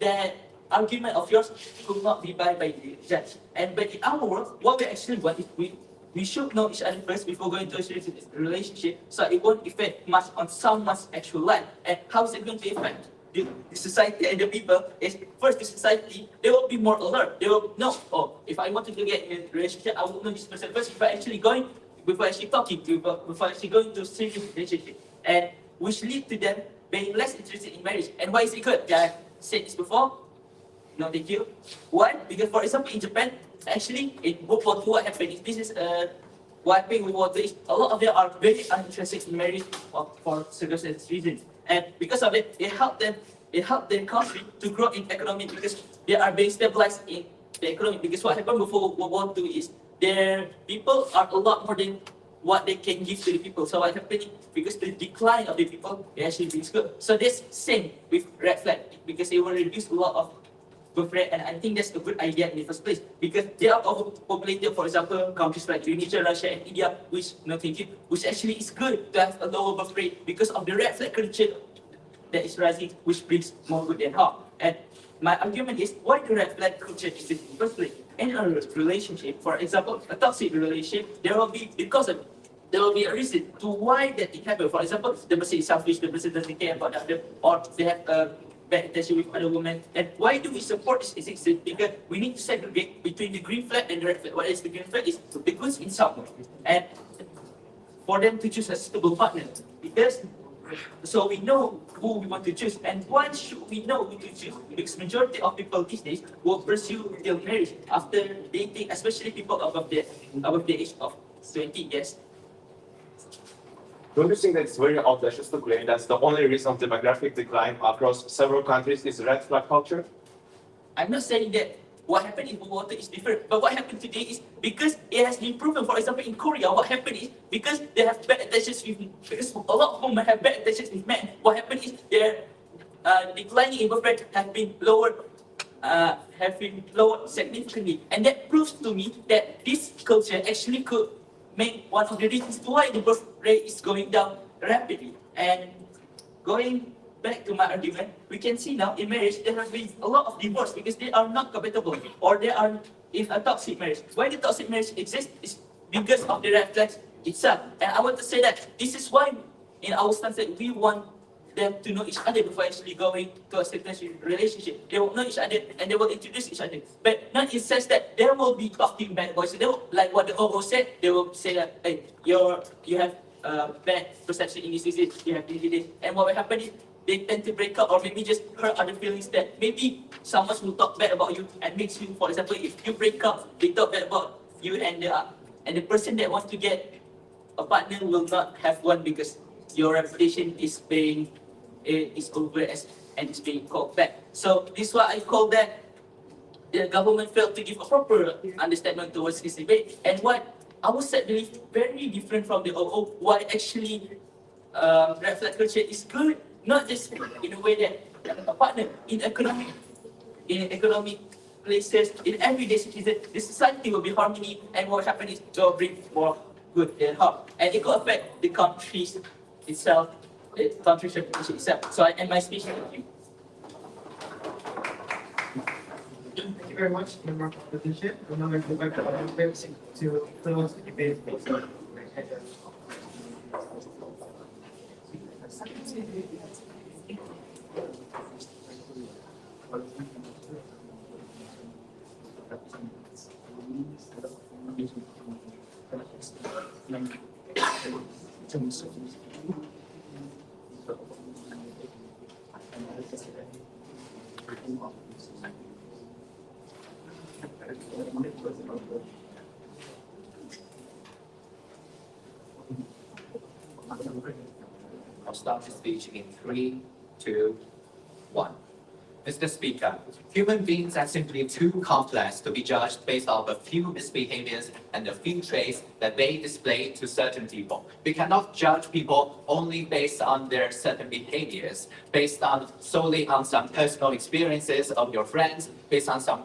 that argument of yours could not be by the judge. But in our world, what we actually want is we should know each other first before going to a serious relationship, so it won't affect much on someone's actual life. And how is it going to affect the society and the people? Is first the society, they will be more alert. They will know, oh, if I wanted to get in a relationship, I will know this person first before actually going to a serious relationship. And which lead to them being less interested in marriage. And why is it good? Yeah, I've said this before. No, thank you. Why? Because for example in Japan, actually in World War II, what happened is this is what happened with World War II is a lot of them are very uninterested in marriage for certain reasons. And because of it, it helped their country to grow in economy because they are being stabilized in the economy. Because what happened before World War II is their people are a lot more than what they can give to the people. So what happened because the decline of the people actually brings good. So this same with red flag because it will reduce a lot of birth rate, and I think that's a good idea in the first place because they are overpopulated. For example, countries like Indonesia, Russia, and India, which actually is good to have a lower birth rate because of the red flag culture that is rising, which brings more good than harm. And my argument is why the red flag culture is in the first place. In a relationship, for example, a toxic relationship, there will be a reason to why that it happened. For example, the person is selfish, the person doesn't care about the other, or they have bad intention with other women. And why do we support this existence? Because we need to segregate between the green flag and the red flag. What is the green flag? Is the goods in someone. And for them to choose a suitable partner. Because so we know who we want to choose. And why should we know who to choose? Because majority of people these days will pursue their marriage after dating, especially people above the age of 20 years. Don't you think that it's very audacious to claim that's the only reason of demographic decline across several countries is red flag culture? I'm not saying that what happened in World War II is different, but what happened today is because it has been proven. For example, in Korea, what happened is because they have bad intentions because a lot of women have bad intentions with men. What happened is their declining in birth rate have been lowered significantly, and that proves to me that this culture actually could make one of the reasons why the birth rate is going down rapidly. And going back to my argument, we can see now in marriage there has been a lot of divorce because they are not compatible or they are in a toxic marriage. Why the toxic marriage exists is because of the red flags itself. And I want to say that this is why in our stance that we want them to know each other before actually going to a certain relationship. They will know each other and they will introduce each other. But not in the sense that there will be talking bad voices. They will, like what the Ogo said, they will say that, hey, you have bad perception in this, you have this. And what will happen is they tend to break up or maybe just hurt other feelings that maybe someone will talk bad about you and makes you, for example, if you break up, they talk bad about you and the person that wants to get a partner will not have one because your reputation is over and is being called back. So this is why I call that the government failed to give a proper understanding towards this debate. And what our side believe very different from the OO, why actually red flag culture is good, not just in a way that a partner in economic places, in everyday citizen, the society will be harmony, and what happens is it will bring more good than harm. And it will affect the countries itself, the country's reputation itself. So I end my speech. Thank you. Thank you very much, member of the opposition. We're now going to go back to our members to close the debate. I'll start the speech in 3, 2, 1. Mr. Speaker, human beings are simply too complex to be judged based on a few misbehaviors and a few traits that they display to certain people. We cannot judge people only based on their certain behaviors, based on solely on some personal experiences of your friends, based on some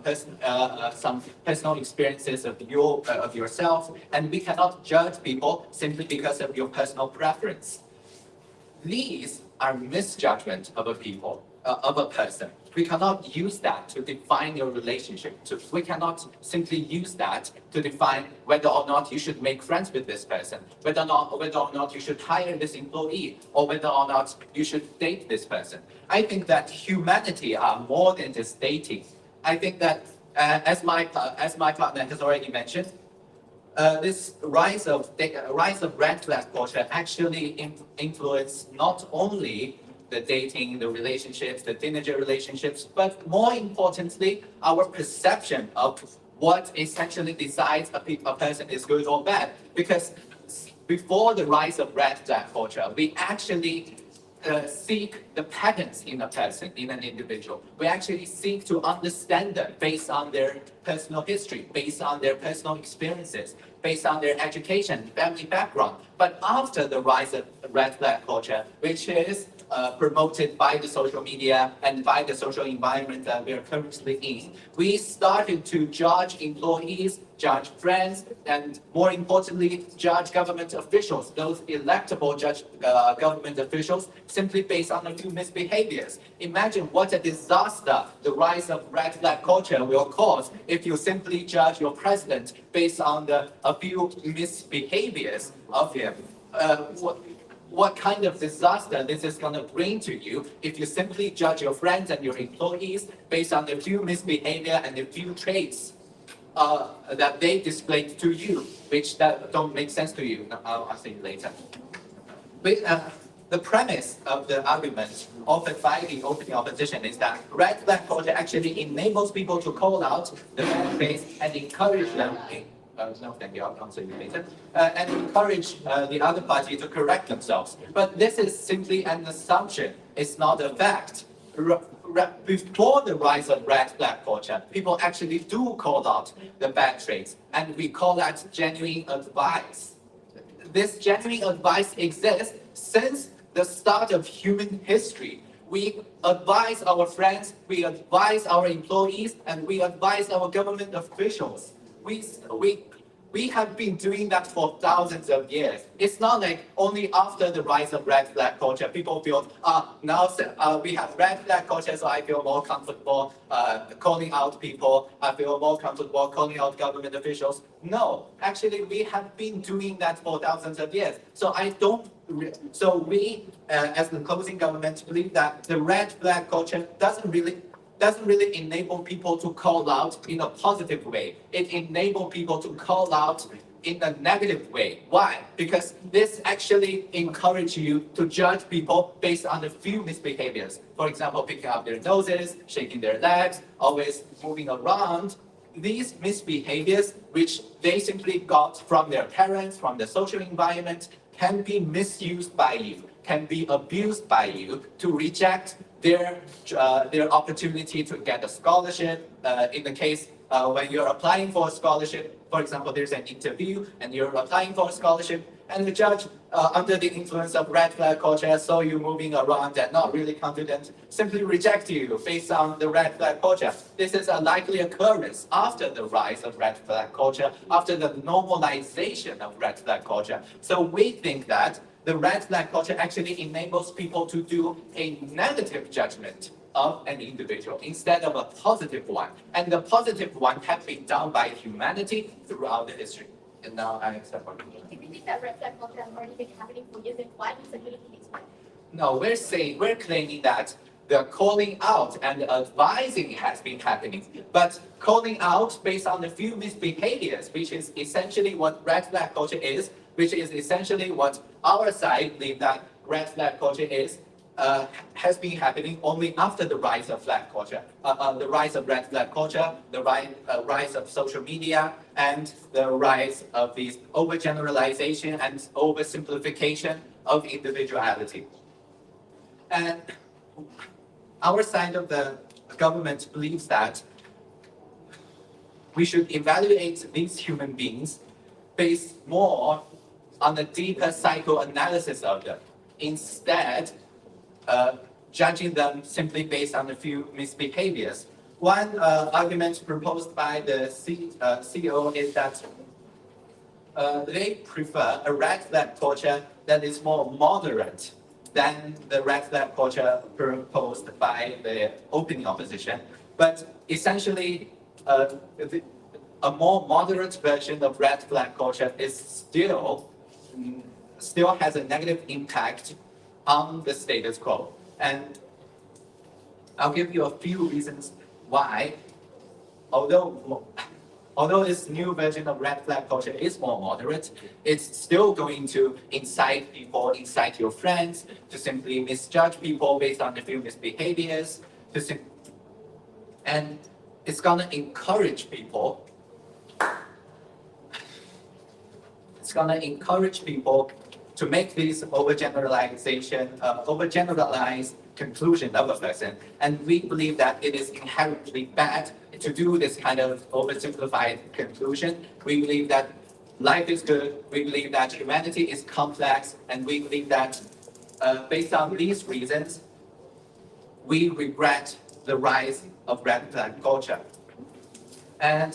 personal experiences of yourself, and we cannot judge people simply because of your personal preference. These are misjudgment of a person. We cannot use that to define your relationship. We cannot simply use that to define whether or not you should make friends with this person, whether or not you should hire this employee, or whether or not you should date this person. I think that humanity are more than just dating. I think that, as my partner has already mentioned, this rise of red flag culture actually influence not only the dating, the relationships, the teenager relationships, but more importantly, our perception of what essentially decides a person is good or bad. Because before the rise of red flag culture, we actually seek the patterns in a person, in an individual. We actually seek to understand them based on their personal history, based on their personal experiences, based on their education, family background. But after the rise of red flag culture, which is promoted by the social media and by the social environment that we are currently in, we started to judge employees, judge friends, and more importantly, judge government officials, those electable government officials, simply based on a few misbehaviors. Imagine what a disaster the rise of red flag culture will cause if you simply judge your president based on a few misbehaviors of him. What kind of disaster this is going to bring to you if you simply judge your friends and your employees based on a few misbehavior and a few traits that they displayed to you, which don't make sense to you. I'll say later. The premise of the argument offered by the opening opposition is that red flag culture actually enables people to call out the bad traits and encourage them. No, thank you. I'll answer you later. And encourage the other party to correct themselves. But this is simply an assumption. It's not a fact. Before the rise of red flag culture, people actually do call out the bad traits, and we call that genuine advice. This genuine advice exists since the start of human history. We advise our friends, we advise our employees, and we advise our government officials. We have been doing that for thousands of years. It's not like only after the rise of red flag culture, people feel, now we have red flag culture, so I feel more comfortable calling out people. I feel more comfortable calling out government officials. No, actually, we have been doing that for thousands of years. So we, as the closing government, believe that the red flag culture doesn't really enable people to call out in a positive way. It enables people to call out in a negative way. Why? Because this actually encourages you to judge people based on a few misbehaviors. For example, picking up their noses, shaking their legs, always moving around. These misbehaviors, which they simply got from their parents, from the social environment, can be misused by you, can be abused by you to reject their opportunity to get a scholarship. In the case when you're applying for a scholarship, for example, there's an interview and you're applying for a scholarship, and the judge, under the influence of red flag culture, saw you moving around and not really confident, simply reject you based on the red flag culture. This is a likely occurrence after the rise of red flag culture, after the normalization of red flag culture. So we think that the red flag culture actually enables people to do a negative judgment of an individual instead of a positive one. And the positive one has been done by humanity throughout the history. And now I accept what you If you think that red flag culture has already been happening for years, then why is it really explained? No, we're claiming that the calling out and advising has been happening, but calling out based on the few misbehaviors, which is essentially what red flag culture is, which is essentially what our side believe that red flag culture is, has been happening only after the rise of flag culture, the rise of red flag culture, the rise of social media, and the rise of these overgeneralization and oversimplification of individuality. And our side of the government believes that we should evaluate these human beings based more on a deeper psychoanalysis of them, instead judging them simply based on a few misbehaviors. One argument proposed by the CEO is that they prefer a red flag culture that is more moderate than the red flag culture proposed by the opening opposition. But essentially, a more moderate version of red flag culture is still has a negative impact on the status quo. And I'll give you a few reasons why, although this new version of red flag culture is more moderate, it's still going to incite people, incite your friends to simply misjudge people based on a few misbehaviors, and it's gonna encourage people. It's gonna encourage people to make this overgeneralized conclusion of a person. And we believe that it is inherently bad to do this kind of oversimplified conclusion. We believe that life is good, we believe that humanity is complex, and we believe that based on these reasons, we regret the rise of red flag culture. And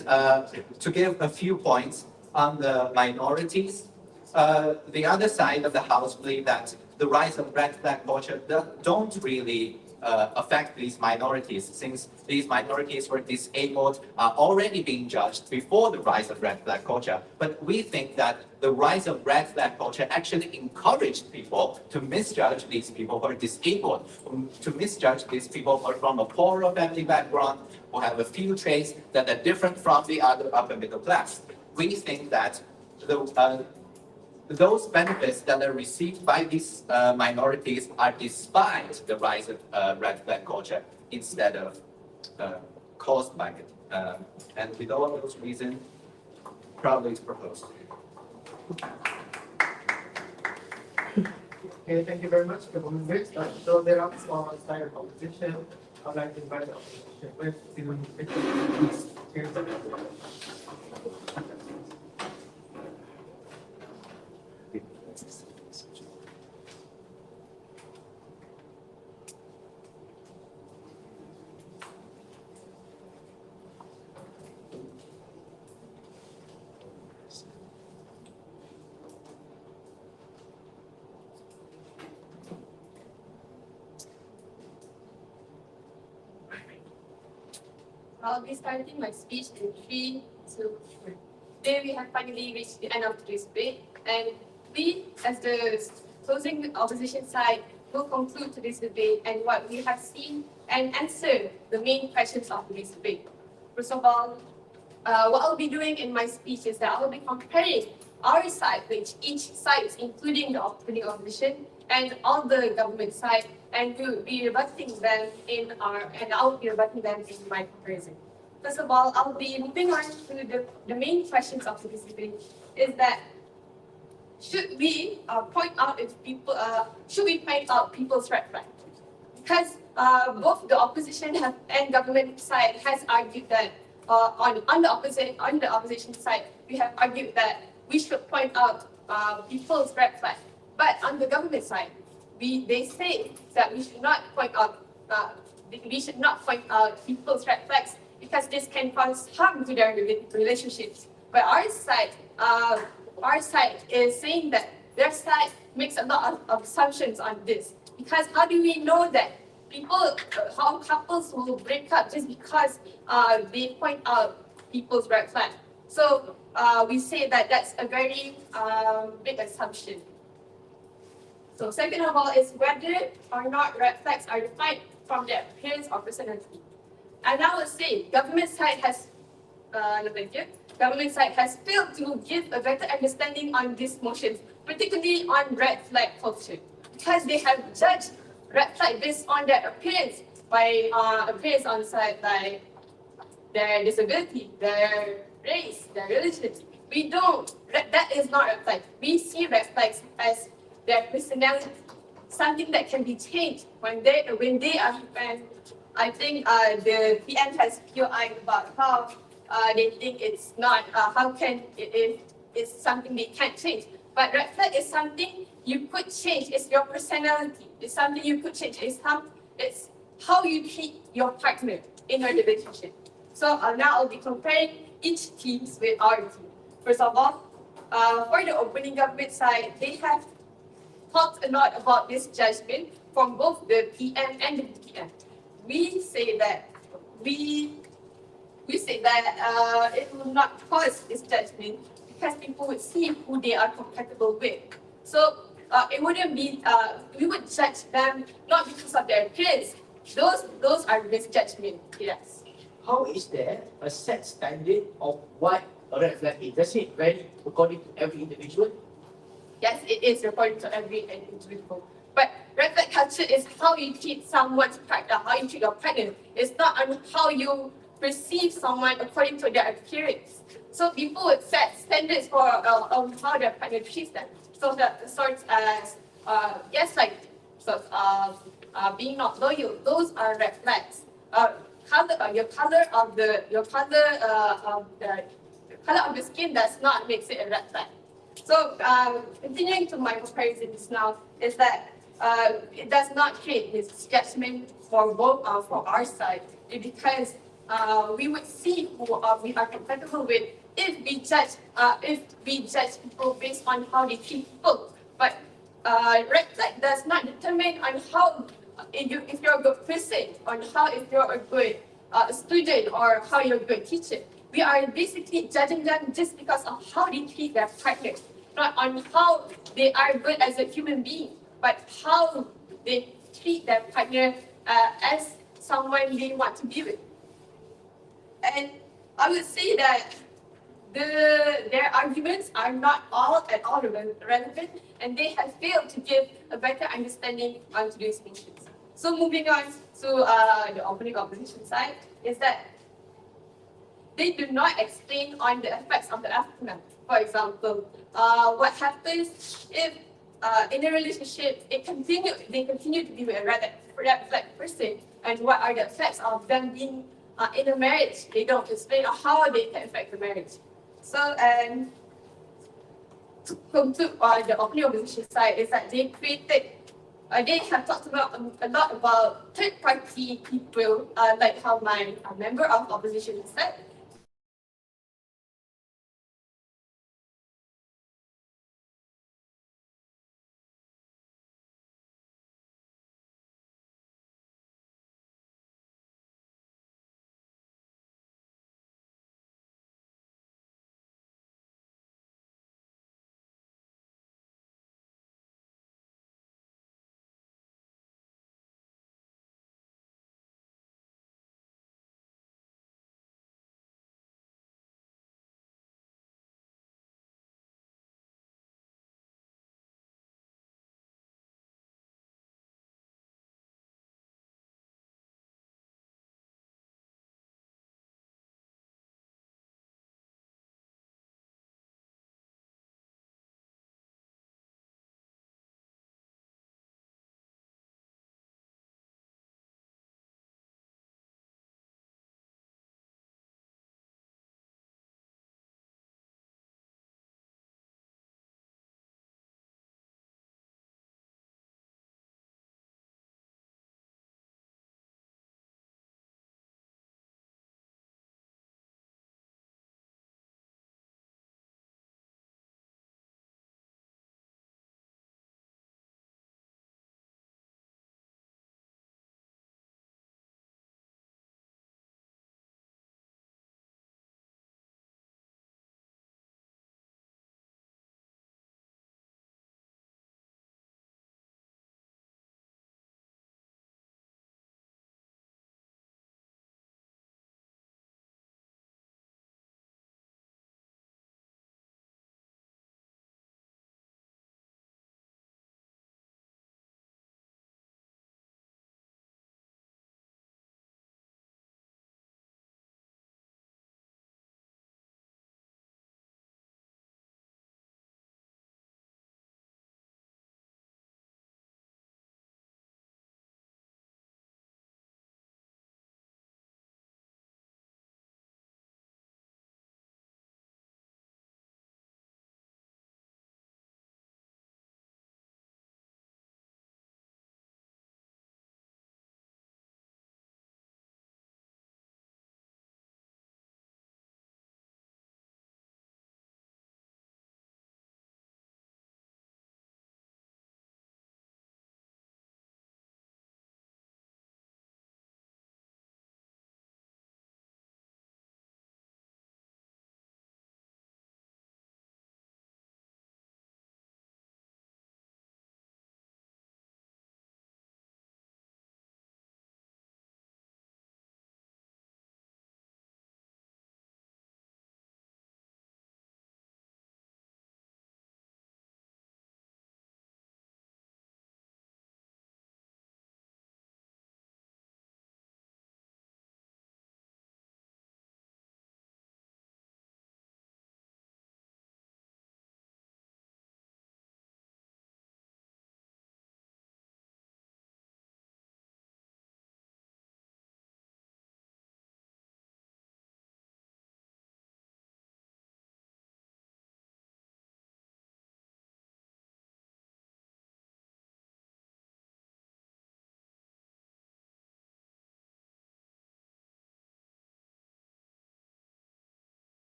to give a few points on the minorities, the other side of the house believe that the rise of red flag culture don't really affect these minorities, since these minorities were disabled, are already being judged before the rise of red flag culture. But we think that the rise of red flag culture actually encouraged people to misjudge these people who are disabled, to misjudge these people who are from a poorer family background, who have a few traits that are different from the other upper middle class. We think that those benefits that are received by these minorities are despite the rise of red flag culture instead of caused by it. And with all of those reasons, proudly is proposed. Okay, thank you very much, Government Whip. So there are small side of opposition. I'd like to invite the opposition whip to I'll be starting my speech in 3, 2, 1. Today we have finally reached the end of today's debate, and we, as the closing opposition side, will conclude today's debate and what we have seen and answer the main questions of today's debate. First of all, what I'll be doing in my speech is that I will be comparing our side, which each side, including the opening opposition and all the government side, and we'll be rebutting them I'll be rebutting them in my comparison. First of all, I'll be moving on to the main questions of this debate, is that should we point out if people should we point out people's red flag? Because both the opposition and government side has argued that on the opposition side we have argued that we should point out people's red flag, but on the government side they say that we should not point out people's red flags because this can cause harm to their relationships. But our side is saying that their side makes a lot of assumptions on this, because how do we know that how couples will break up just because they point out people's red flag? So we say that that's a very big assumption. So second of all is whether or not red flags are defined from their appearance or personality. And I would say government side has failed to give a better understanding on these motions, particularly on red flag culture, because they have judged red flag based on their appearance, by appearance on side by their disability, their race, their religion. We don't. That is not red flag. We see red flags as their personality, something that can be changed when I think the PM has QI about how they think it's not, how can it's something they can't change. But red flag is something you could change. It's your personality. It's something you could change. It's how you treat your partner in your relationship. So now I'll be comparing each teams with our team. First of all, for the opening government side, they have talked a lot about this judgment from both the PM and the DPM. We say that it will not cause this judgment because people would see who they are compatible with. So it wouldn't be we would judge them not because of their appearance. Those are misjudgment. Yes. How is there a set standard of what a red flag is? Does it vary according to every individual? Yes, it is according to every individual. But red flag culture is how you treat someone's partner, how you treat your partner. It's not on how you perceive someone according to their appearance. So people would set standards for how their partner treats them. So the sorts as being not loyal. Those are red flags. Your color of the skin does not make it a red flag. So continuing to my comparisons now is that it does not create this judgment for both for our side, because we would see who we are compatible with if we judge people based on how they treat people. But red flag does not determine on how if you're a good person, on how if you're a good student or how you're a good teacher. We are basically judging them just because of how they treat their partners, not on how they are good as a human being, but how they treat their partner as someone they want to be with. And I would say that their arguments are not at all relevant, and they have failed to give a better understanding on today's motions. So moving on to the opening opposition side, is that they do not explain on the effects of the aftermath. For example, what happens if in a relationship they continue to be with a red flag person, and what are the effects of them being in a marriage? They don't explain how they can affect the marriage. So, and to conclude on the opening opposition side is that they have talked about a lot about third-party people, like how my member of opposition said,